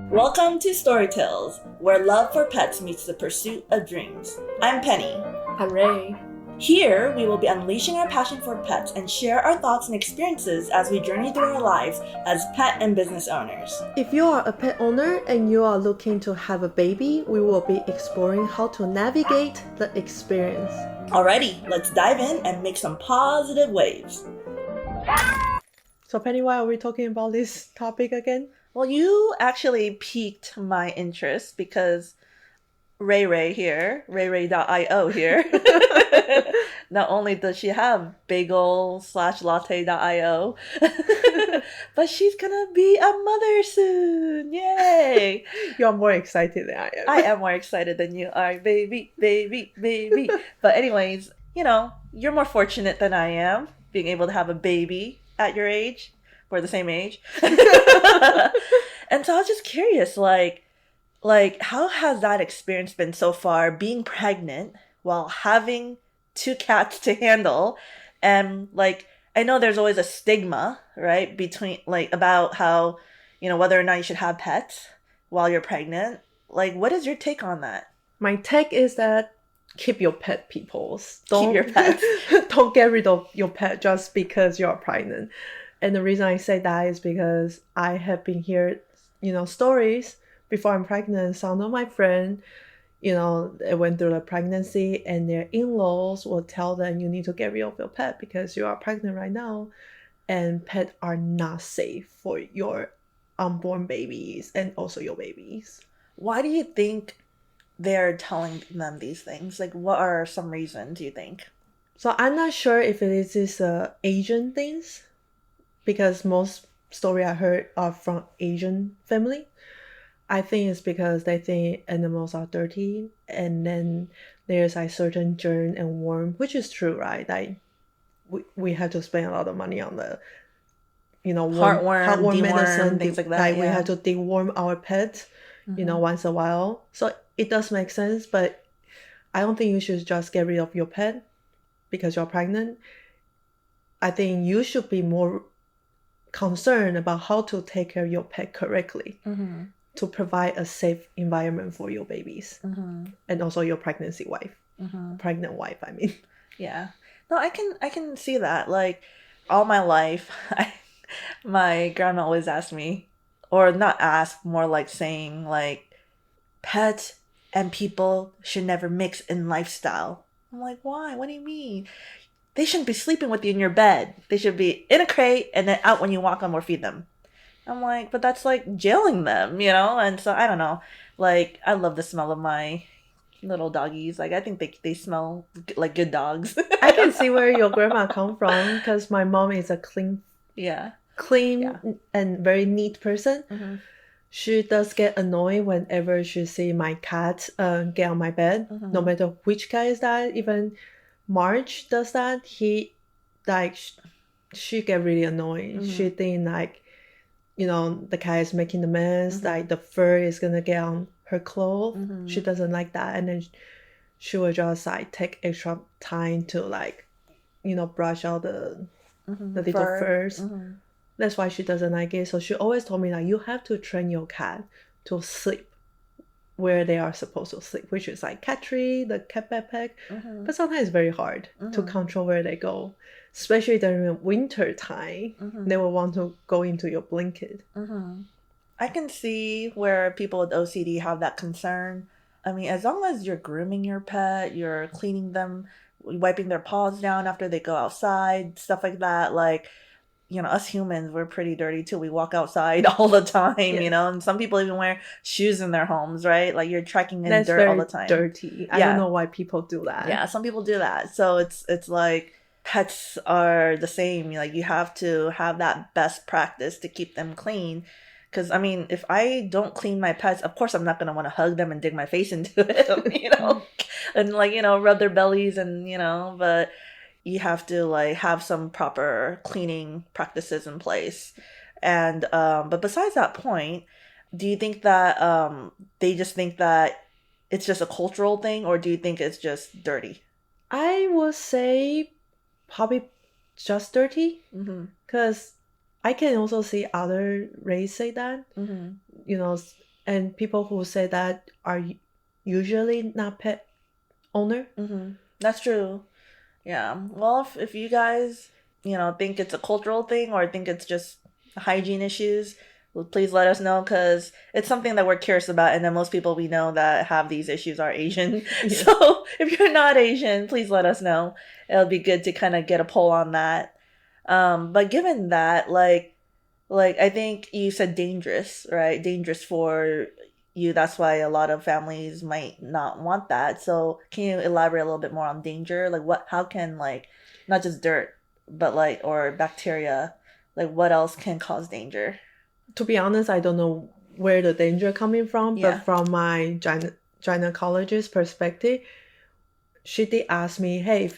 Welcome to Storytales, where love for pets meets the pursuit of dreams. I'm Penny. I'm Ray. Here, we will be unleashing our passion for pets and share our thoughts and experiences as we journey through our lives as pet and business owners. If you are a pet owner and you are looking to have a baby, we will be exploring how to navigate the experience. Alrighty, let's dive in and make some positive waves. So Penny, why are we talking about this topic again? Well, you actually piqued my interest because Ray here, Ray.io here, not only does she have bagel/latte.io, but she's gonna be a mother soon. Yay! You're more excited than I am. I am more excited than you are, baby. But anyways, you're more fortunate than I am being able to have a baby at your age. We're the same age. And so I was just curious, like how has that experience been so far, being pregnant while having 2 cats to handle? And I know there's always a stigma, right, between about how, whether or not you should have pets while you're pregnant. What is your take on that? My take is that keep your pet, peoples. Keep your pets. Don't get rid of your pet just because you're pregnant. And the reason I say that is because I have been hearing, stories before I'm pregnant. Some of my friends, they went through the pregnancy and their in-laws will tell them you need to get rid of your pet because you are pregnant right now. And pets are not safe for your unborn babies and also your babies. Why do you think they're telling them these things? What are some reasons you think? So I'm not sure if it is this Asian things, because most story I heard are from Asian family. I think it's because they think animals are dirty, and then there's certain germ and worm, which is true, right? We have to spend a lot of money on the, heartworm medicine, things like that. We have to deworm our pets, once a while. So it does make sense, but I don't think you should just get rid of your pet because you're pregnant. I think you should be more concerned about how to take care of your pet correctly. To provide a safe environment for your babies and also your pregnant wife, I mean. Yeah. No, I can see that. All my life, my grandma always asked me, or not ask, more saying pets and people should never mix in lifestyle. I'm like, why? What do you mean? They shouldn't be sleeping with you in your bed. They should be in a crate and then out when you walk them or feed them. I'm like, but that's jailing them, And so I don't know. I love the smell of my little doggies. I think they smell like good dogs. I can see where your grandma come from because my mom is a clean and very neat person. She does get annoyed whenever she see my cat get on my bed, no matter which cat is that. Even March does that. She get really annoyed. She think the cat is making the mess, the fur is gonna get on her clothes. She doesn't like that, and then she will just take extra time to brush out the little furs. That's why she doesn't like it. So she always told me you have to train your cat to sleep where they are supposed to sleep, which is cat tree, the cat backpack. But sometimes it's very hard to control where they go. Especially during winter time, they will want to go into your blanket. I can see where people with OCD have that concern. I mean, as long as you're grooming your pet, you're cleaning them, wiping their paws down after they go outside, stuff like that. Us humans, we're pretty dirty too. We walk outside all the time, and some people even wear shoes in their homes, right? You're trekking in dirt all the time. Dirty. I don't know why people do that. Yeah, some people do that. So it's pets are the same. You have to have that best practice to keep them clean. Because, I mean, if I don't clean my pets, of course I'm not going to want to hug them and dig my face into it, and rub their bellies and, but you have to have some proper cleaning practices in place. And, but besides that point, do you think that they just think that it's just a cultural thing, or do you think it's just dirty? I would say probably just dirty, because I can also see other race say that. And people who say that are usually not pet owner. That's true. Yeah. Well, if you guys, think it's a cultural thing or think it's just hygiene issues, please let us know because it's something that we're curious about. And then most people we know that have these issues are Asian. Yeah. So if you're not Asian, please let us know. It'll be good to kind of get a poll on that. But given that, like I think you said dangerous, right? Dangerous for you. That's why a lot of families might not want that. So can you elaborate a little bit more on danger? Like how can not just dirt, but or bacteria, what else can cause danger? To be honest, I don't know where the danger coming from, Yeah. but from my gynecologist perspective, she did ask me, hey,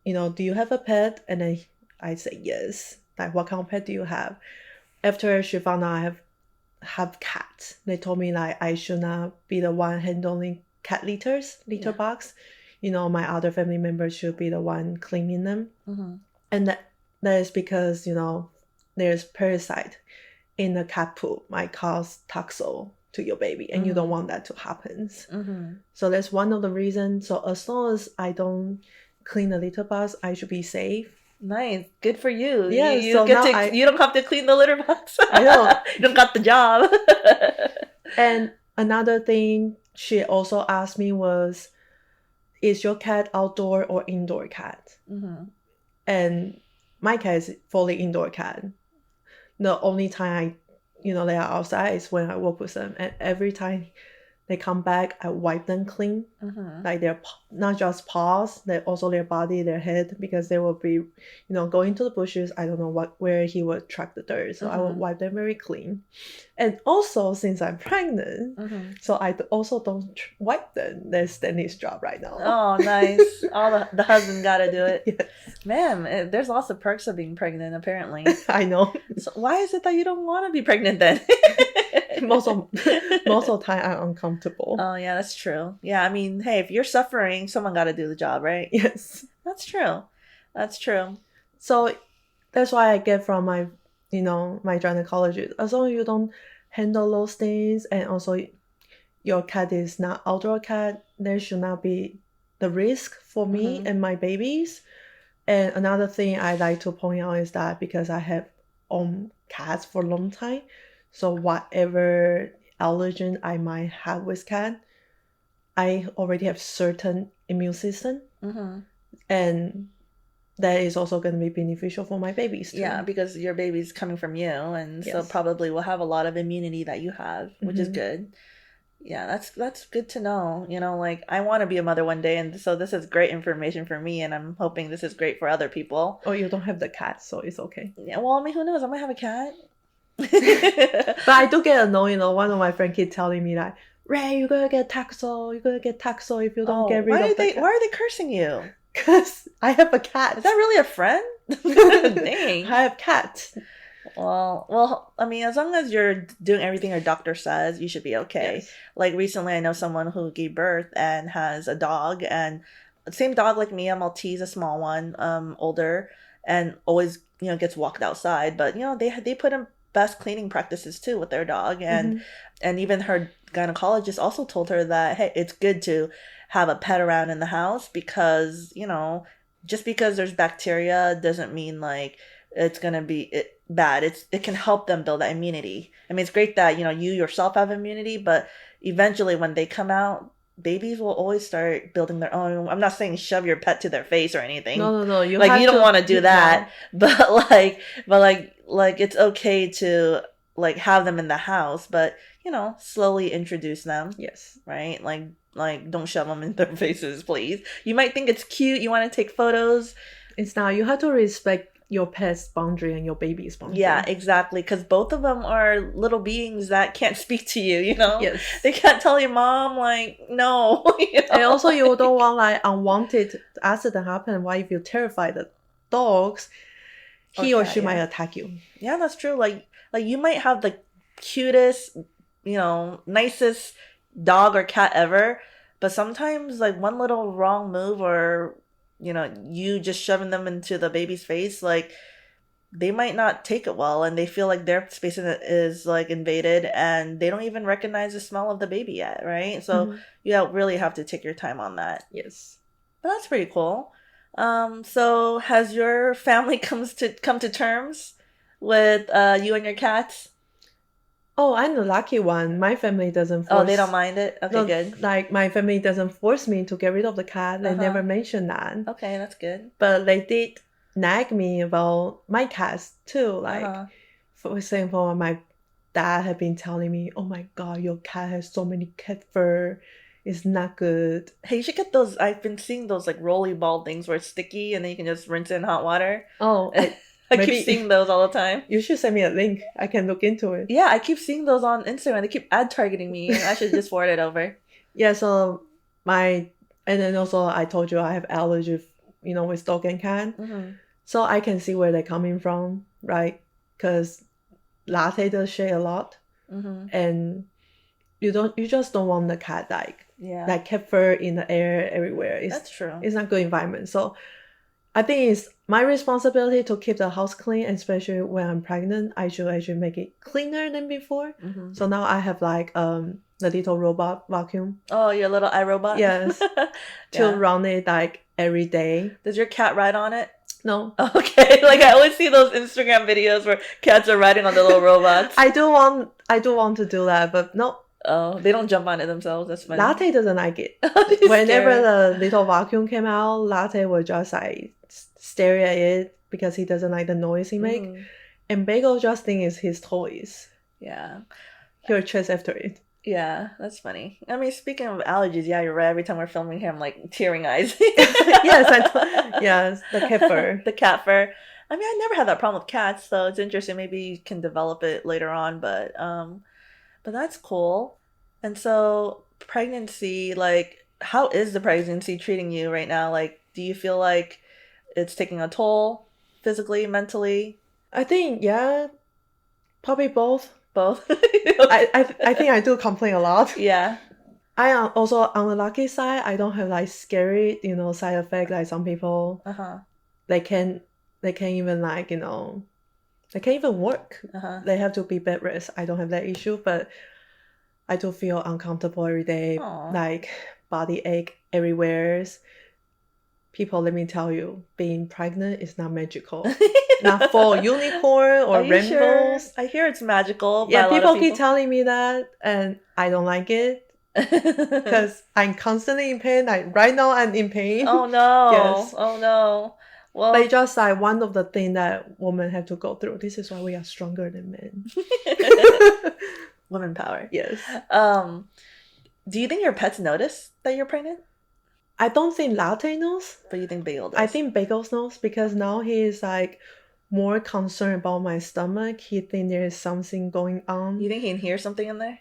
do you have a pet? And then I say yes. Like, what kind of pet do you have? After she found out I have cats, they told me I should not be the one handling cat litter box. My other family members should be the one cleaning them. And that is because there's parasite in the cat poop might cause toxo to your baby, and you don't want that to happen. So that's one of the reasons. So as long as I don't clean the litter box, I should be safe. Nice. Good for you. Yeah, you so get now you don't have to clean the litter box. I know. You don't got the job. And another thing she also asked me was, is your cat outdoor or indoor cat? And my cat is fully indoor cat. The only time they are outside is when I work with them. And every time they come back, I wipe them clean. Like their, not just paws, also their body, their head, because they will be, going to the bushes. I don't know where he would track the dirt. So I will wipe them very clean. And also, since I'm pregnant, so I also don't wipe them. That's Danny's job right now. Oh, nice. All the husband got to do it. Yes. Man, there's lots of perks of being pregnant, apparently. I know. So why is it that you don't want to be pregnant then? most of the time I'm uncomfortable. Oh yeah, that's true. Yeah, I mean, hey, if you're suffering, someone got to do the job, right? Yes, that's true. So that's why I get from my my gynecologist, as long as you don't handle those things, and also your cat is not outdoor cat, there should not be the risk for me and my babies. And another thing I like to point out is that because I have owned cats for a long time, so whatever allergen I might have with cat, I already have certain immune system. And that is also going to be beneficial for my babies too. Yeah, because your baby's coming from you, and so probably will have a lot of immunity that you have, which is good. Yeah, that's good to know. I want to be a mother one day, and so this is great information for me, and I'm hoping this is great for other people. Oh, you don't have the cat, so it's okay. Yeah, well, I mean, who knows? I might have a cat. But I do get annoyed, one of my friends keep telling me like, Ray, you're gonna get taxol if you don't get rid of the cat. Why are they cursing you? Because I have a cat. Is that really a friend? Dang. I have cats. Well, I mean, as long as you're doing everything your doctor says, you should be okay. Yes. Like recently, I know someone who gave birth and has a dog, and same dog like me, a Maltese, a small one, older, and always gets walked outside. But they put in best cleaning practices too with their dog, and even her gynecologist also told her that, hey, it's good to have a pet around in the house because just because there's bacteria doesn't mean it's gonna be bad. It can help them build that immunity. I mean, it's great that you yourself have immunity, but eventually when they come out, babies will always start building their own. I'm not saying shove your pet to their face or anything. No. You don't want to do that. But it's okay to have them in the house, but slowly introduce them. Yes. Right? Don't shove them in their faces, please. You might think it's cute. You want to take photos. It's not. You have to respect your pet's boundary and your baby's boundary. Yeah, exactly. Because both of them are little beings that can't speak to you, Yes. They can't tell your mom, no. And also you don't want unwanted accident happen. Why if you terrify the dogs, he or she might attack you. Yeah, that's true. You might have the cutest, nicest dog or cat ever, but sometimes one little wrong move or you just shoving them into the baby's face, they might not take it well, and they feel like their space is like invaded, and they don't even recognize the smell of the baby yet, right? So you really have to take your time on that. Yes. But that's pretty cool. So has your family come to terms with you and your cats? Oh, I'm the lucky one. My family doesn't Oh, they force. don't mind it? Okay, No, good. like my family doesn't force me to get rid of the cat. They never mentioned that. Okay, that's good. But they did nag me about my cats too. Like, for example, my dad had been telling me, "Oh my God, your cat has so many cat fur. It's not good." Hey, you should get those. I've been seeing those like rolly ball things where it's sticky and then you can just rinse it in hot water. Oh, I keep seeing those all the time. You should send me a link. I can look into it. Yeah, I keep seeing those on Instagram. They keep ad targeting me. I should just forward it over. Yeah, so and then also I told you I have allergy, with dog and cat. So I can see where they're coming from, right? Because Latte does share a lot, and you just don't want the cat like cat fur in the air everywhere. That's true. It's not good environment. So I think it's my responsibility to keep the house clean, especially when I'm pregnant. I should actually make it cleaner than before. So now I have like the little robot vacuum. Oh, your little iRobot? Yes. To run it like every day. Does your cat ride on it? No. Okay. Like I always see those Instagram videos where cats are riding on the little robots. I do want to do that, but no. Oh, they don't jump on it themselves. That's funny. Latte doesn't like it. Whenever the little vacuum came out, Latte will just like stare at it because he doesn't like the noise he make. And Bagel just thinks it's his toys. Yeah. He'll chase after it. Yeah, that's funny. I mean, speaking of allergies, yeah, you're right. Every time we're filming here, I'm like tearing eyes. Yes, the cat fur. The cat fur. I mean, I never had that problem with cats, so it's interesting. Maybe you can develop it later on, but that's cool. And so pregnancy, like, how is the pregnancy treating you right now? Like, do you feel like it's taking a toll physically, mentally? I think, yeah, probably both. Both. I think I do complain a lot. Yeah. I am also on the lucky side. I don't have like scary, side effect like some people. They can even like, they can't even work. They have to be bed rest. I don't have that issue, but I do feel uncomfortable every day. Like body ache everywhere. People, let me tell you, being pregnant is not magical. Not for unicorn or rainbows. Sure? I hear it's magical. Yeah, people keep telling me that, and I don't like it because I'm constantly in pain. Like right now, I'm in pain. Oh no! Yes. Oh no! Well, but just like one of the things that women have to go through. This is why we are stronger than men. Women power. Yes. Do you think your pets notice that you're pregnant? I don't think Latte knows. But you think Bagel does? I think Bagel knows because now he is like more concerned about my stomach. He thinks there is something going on. You think he can hear something in there?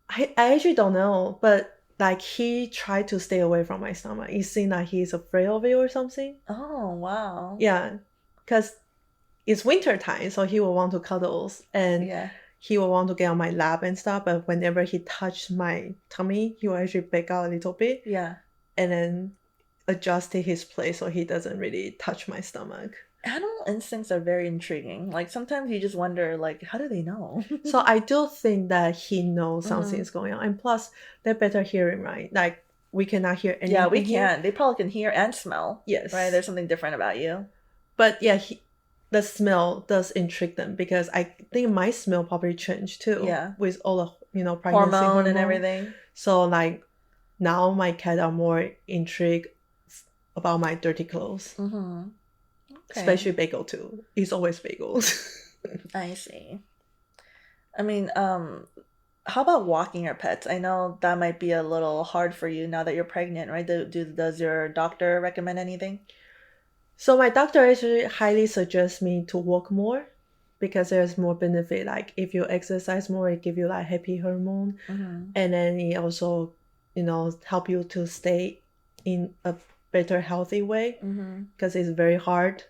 I actually don't know, but like he tried to stay away from my stomach. It seems like he's afraid of it or something. Oh, wow. Yeah, because it's winter time, so he will want to cuddles and he will want to get on my lap and stuff. But whenever he touched my tummy, he will actually back out a little bit. Yeah. And then adjust to his place so he doesn't really touch my stomach. Animal instincts are very intriguing. Like sometimes you just wonder, like, how do they know? So I do think that he knows something is going on, and plus they're better hearing, right? Like we cannot hear anything. Yeah, we can. They probably can hear and smell. Yes, right. There's something different about you. But yeah, the smell does intrigue them because I think my smell probably changed too. Yeah, with all the pregnancy hormone and everything. So like now my cat are more intrigued about my dirty clothes. Okay. Especially Bagel too. He's always Bagels. I see. I mean, how about walking your pets? I know that might be a little hard for you now that you're pregnant, right? Does your doctor recommend anything? So my doctor actually highly suggests me to walk more because there's more benefit. Like if you exercise more, it gives you like happy hormone, and then it also, help you to stay in a better healthy way because it's very hard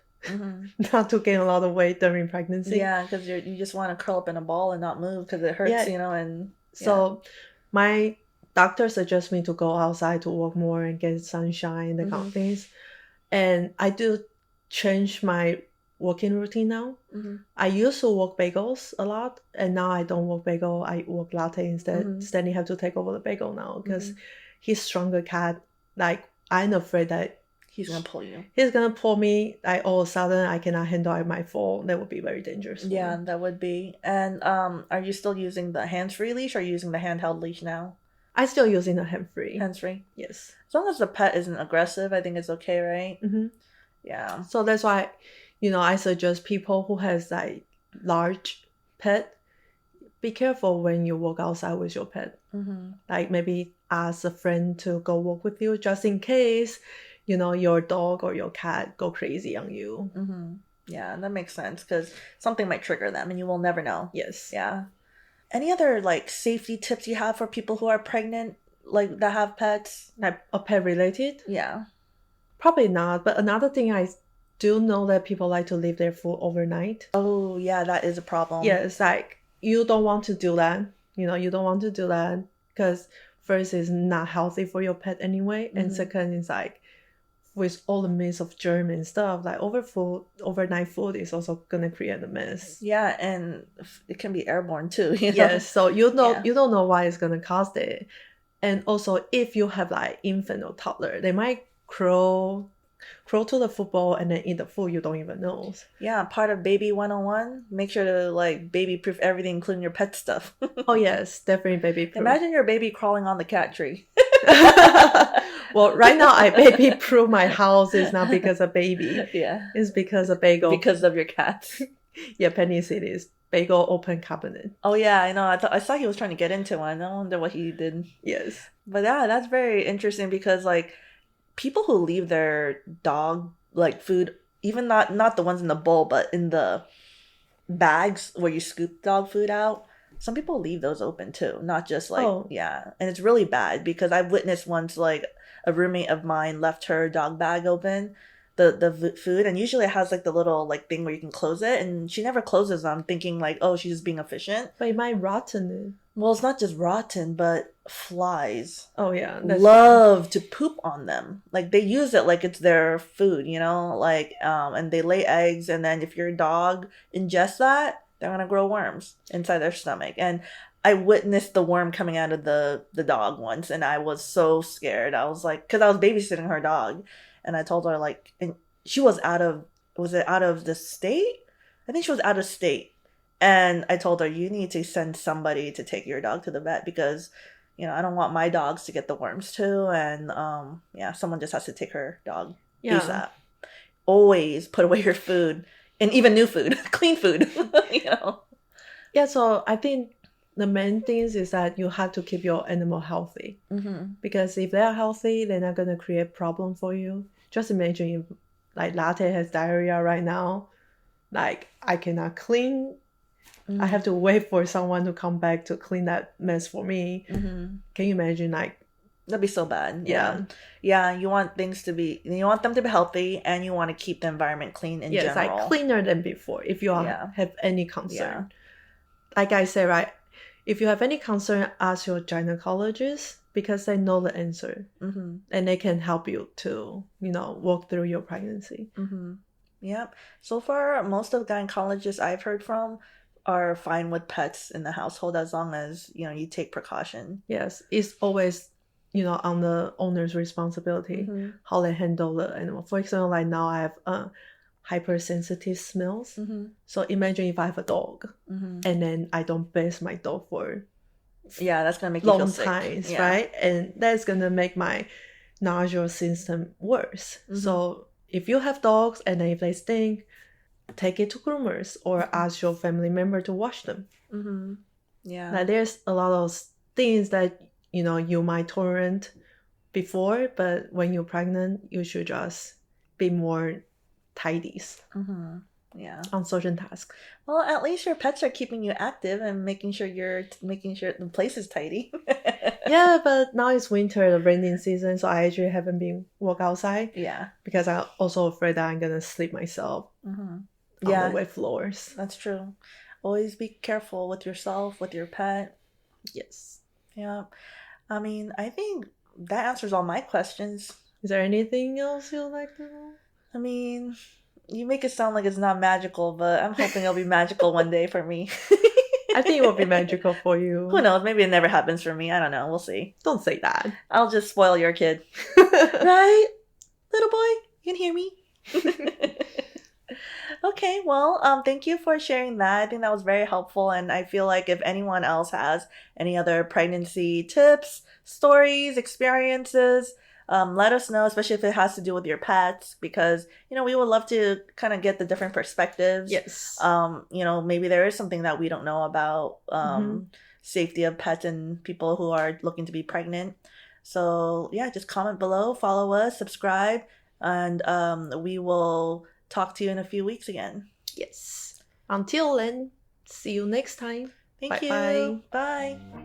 not to gain a lot of weight during pregnancy. Yeah, because you just want to curl up in a ball and not move because it hurts, and so my doctor suggests me to go outside to walk more and get sunshine and that kind of things. And I do change my working routine now. I used to work bagels a lot, and now I don't work bagel. I work latte instead. Stanley have to take over the bagel now because he's stronger cat. Like, I'm afraid that he's gonna pull you. He's gonna pull me. Like, all of a sudden I cannot handle my fall. That would be very dangerous. Yeah, that would be. And are you still using the hands-free leash or are you using the handheld leash now? I'm still using the hands-free. Hands-free? Yes. As long as the pet isn't aggressive, I think it's okay, right? Yeah. So that's why, I suggest people who has like large pet, be careful when you walk outside with your pet. Like, maybe ask a friend to go walk with you just in case, your dog or your cat go crazy on you. Yeah, that makes sense because something might trigger them and you will never know. Yes. Yeah. Any other like safety tips you have for people who are pregnant, like that have pets? Like a pet related? Yeah. Probably not. But another thing, I do know that people like to leave their food overnight. Oh, yeah, that is a problem. Yeah, it's like, you don't want to do that. You don't want to do that because first, it's not healthy for your pet anyway. And second, it's like, with all the mix of germ and stuff, like overnight food is also gonna create a mess. Yeah, and it can be airborne too. Yes, so you don't know why it's gonna cause it. And also, if you have like infant or toddler, they might crawl to the football and then eat the food you don't even know. Yeah, part of baby 101, make sure to like baby proof everything, including your pet stuff. Oh yes, definitely baby proof. Imagine your baby crawling on the cat tree. Well, right now I baby proof my house is not because of baby. Yeah. It's because of bagel. Because of your cats. Yeah, Penny City's bagel open cabinet. Oh yeah, I know. I saw he was trying to get into one. I wonder what he did. Yes. But yeah, that's very interesting because like people who leave their dog like food, even not the ones in the bowl, but in the bags where you scoop dog food out, some people leave those open too, not just like yeah. And it's really bad because I've witnessed once like a roommate of mine left her dog bag open, the food, and usually it has like the little like thing where you can close it, and she never closes them, thinking like, oh, she's just being efficient. But it might rotten. Well, it's not just rotten, but flies. Oh yeah, love to poop on them. Like they use it like it's their food, like and they lay eggs, and then if your dog ingests that, they're gonna grow worms inside their stomach. And I witnessed the worm coming out of the dog once, and I was so scared. I was like, because I was babysitting her dog, and I told her like, and she was out of the state? I think she was out of state. And I told her, you need to send somebody to take your dog to the vet because, I don't want my dogs to get the worms too. And someone just has to take her dog ASAP. Always put away your food, and even new food, clean food, Yeah, so I think the main thing is that you have to keep your animal healthy. Because if they're healthy, they're not going to create problem for you. Just imagine if like Latte has diarrhea right now, like I cannot clean. I have to wait for someone to come back to clean that mess for me. Can you imagine? Like, that'd be so bad. Yeah. You want them to be healthy, and you want to keep the environment clean in general. Yes, like cleaner than before. If you have any concern, like I say, right, if you have any concern, ask your gynecologist because they know the answer, and they can help you to walk through your pregnancy. Yep. So far, most of the gynecologists I've heard from are fine with pets in the household as long as you take precaution. Yes, it's always on the owner's responsibility how they handle the animal. For example, like now I have hypersensitive smells. So imagine if I have a dog and then I don't bathe my dog for that's gonna make you feel sick. times, right? And that's gonna make my nostril system worse. So if you have dogs and if they stink, take it to groomers or ask your family member to wash them. Like there's a lot of things that you might tolerate before, but when you're pregnant, you should just be more tidy on certain tasks. Well, at least your pets are keeping you active and making sure the place is tidy. Yeah, but now it's winter, the raining season, so I actually haven't been walk outside. Yeah, because I'm also afraid that I'm gonna sleep myself on the wet floors. That's true. Always be careful with yourself, with your pet. Yes. Yeah. I mean, I think that answers all my questions. Is there anything else you'd like to know? I mean, You make it sound like it's not magical, but I'm hoping it'll be magical one day for me. I think it will be magical for you. Who knows? Maybe it never happens for me. I don't know. We'll see. Don't say that. I'll just spoil your kid. Right? Little boy, you can hear me? Okay, well, thank you for sharing that. I think that was very helpful, and I feel like if anyone else has any other pregnancy tips, stories, experiences, let us know, especially if it has to do with your pets, because, we would love to kind of get the different perspectives. Yes. Maybe there is something that we don't know about safety of pets and people who are looking to be pregnant. So, yeah, just comment below, follow us, subscribe, and we will talk to you in a few weeks again. Yes. Until then, see you next time. Thank you. Bye. Bye.